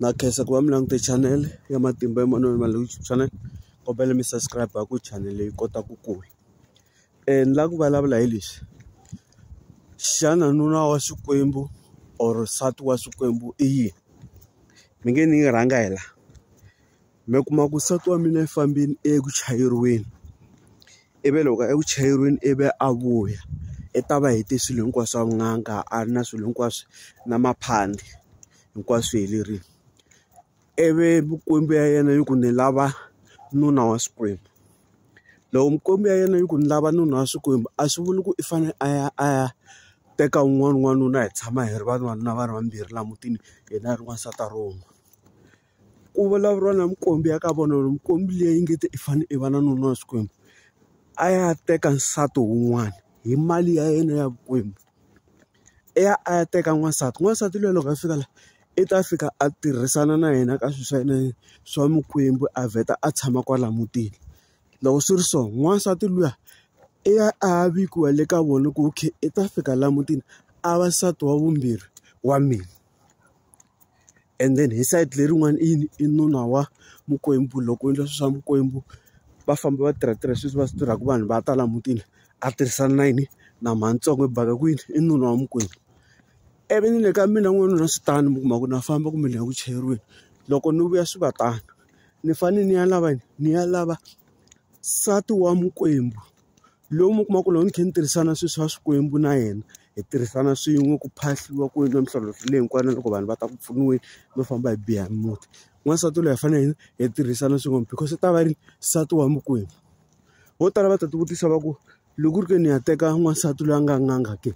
Na khensa ku va mi langute channel ya Matimba Emmanuel Mali YouTube channel. Kombela mi subscribe ku channel leyi kota ku kula. Ni la ku vulavula hi lexi. Xana nuna wa Xikwembu or nsati wa Xikwembu i yini? Mi nge ni rhanga hi la. Mi kuma ku nsati wa mina i fambile eku chayeriweni. Ivi loko eku chayeriweni ivi a vuya. I ta va hete swilo hinkwaswo swa vun'anga, a ri na swilo hinkwaswo na maphandi hinkwaswo helerile. Ivi Mikwembu ya yena yi ku ni lava nuna wa Xikwembu. Loko Mikwembu ya yena yi ku ni lava nuna wa Xikwembu, a swi vuli ku i fanele a ya teka un'wana n'wanuna hi tshama hi ri vavanuna va ri vambirhi laha mutini yena a ri n'wansati ro wun'we. Ku vulavuriwa na Mikwembu ya ka vona, Mikwembu leyi yi nge i fanele i va na nuna wa Xikwembu. A ya teka nsati wun'wana hi mali ya yena ya Vukwembu. A ya teka n'wansati. N'wansati loyi loko a fika la, i ta fika a tirhisana na yena ka swilo swa yena swa Mikwembu, a vheta a tshama kwala mutini. Loko swi ri so, n'wansati luya i ya a vikiwa le ka vona ku okay, i ta fika laha mutini a va nsati wa vumbirhi wa mina. And then hi side lerin'wana i nuna wa Mikwembu. Loko endla swilo swa Mikwembu, va famba va tirha sweswi va swi tirhaka vanhu va ta laha mutini, a tirhisana na yini na matsongo i baka kwini, i nuna wa Mikwembu. Ivi ni le ka mina n'wanuna switani mi kuma ku na famba kumbe ni ya ku chayeriweni. Loko ni vuya swi va tani, ni fanele ni ya lava ni ya lava nsati wa Mikwembu. Lowu mi kuma ku loko ni kha ni tirhisana swilo swa Xikwembu na yena, hi tirhisana swin'we ku phahliwa ku endliwa mihloloto leyi hinkwayo na loko vanhu va ta ku pfuniweni no famba hi biha muti. N'wansati loyi hi fanele hi tirhisana swin'we because i ta va ri nsati wa Mikwembu. Vo tala va ta ti vutisa va ku loko ku ri ke ni ya teka n'wansati loyi a nga n'anga ke?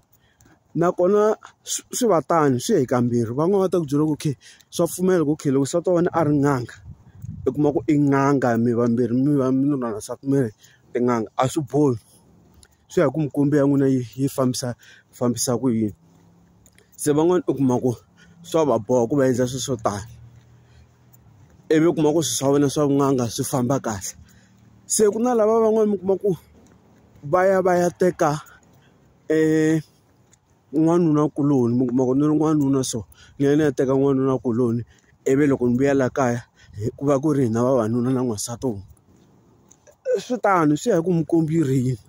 Nakona swi va tani, swi ya hi kambirhi. Van'wana va ta ku byela ku okay, swa pfumela ku okay loko nsati wa wena a ri n'anga, i kuma ku i n'anga mi vambirhi mi va mi nuna na nsati mi ri tin'anga. A swi bohi. Swi ya hi ku Mikwembu ya n'wina yi fambisa ku yini. Se van'wana u kuma ku swa va boha ku va endla swilo swo tani. Ivi u kuma ku swilo swa wena swa vun'anga swi famba kahle. Se ku na lava van'wana mi kuma ku va ya teka n'wanuna kuloni. Mi kuma ku ni ri n'wanuna so, ni ya teka n'wanuna kuloni. Ivi loko ni vuya laha kaya ku va ku ri hina vavanuna na n'wansati wun'we. Swi tani, swi ya hi ku Mikwembu yi ri yini.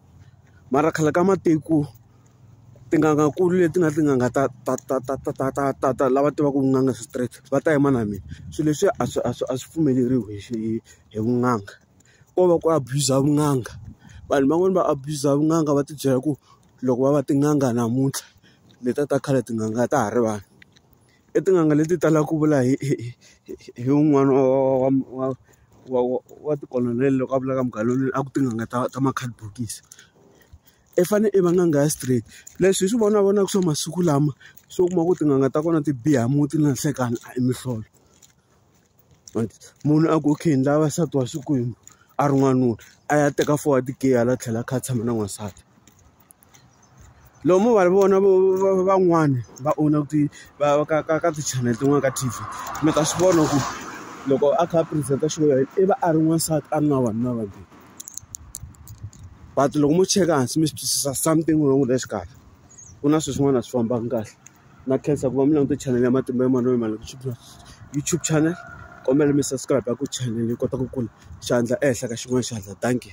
Mara khale ka matiko, tin'angakulu leti nga tin'anga ta lava tivaka vun'anga straight va ta yima na mina. Swilo leswi a swi pfumeleriwi hi vun'anga. Ko va ku abuser vun'anga. Vanhu van'wana va abuser vun'anga va ti byela ku loko va va tin'anga namuntlha, leta ta khale tin'anga ta ha ri vanhu. I tin'anga leti talaka ku vula hi wun'wana wa tikoloneli loko a vulaka mugalloni a ku tin'anga ta makhadibokisi. I fanele i va n'anga ya straight. Leswi hi swi vonaka swa masiku lama, swo kuma ku tin'anga ta kona ti biha muti na nhlekani a i mihlolo. Munhu a ku okay ni lava nsati wa Xikwembu a ri n'wanuna, a ya teka forward ke hala tlhela a kha a tshama na n'wansati. Loko mo va vona van'wani va ona ka ti-channel tin'wana ka TV, mi ta swi vona ku loko a kha a present-a xilo i va a ri n'wansati a ri na vavanuna vambirhi. But loko mo cheka hansi mi swi twisisa something wrong le xikarhi. Ku na swilo swin'wana a swi fambanga kahle. Na khensa ku va mi langute channel ya Matimba Emmanuel Mali YouTube channel. Kombela mi subscribe ku channel yi kota ku kula xandla ehenhla ka xin'wana xandla. Thank you.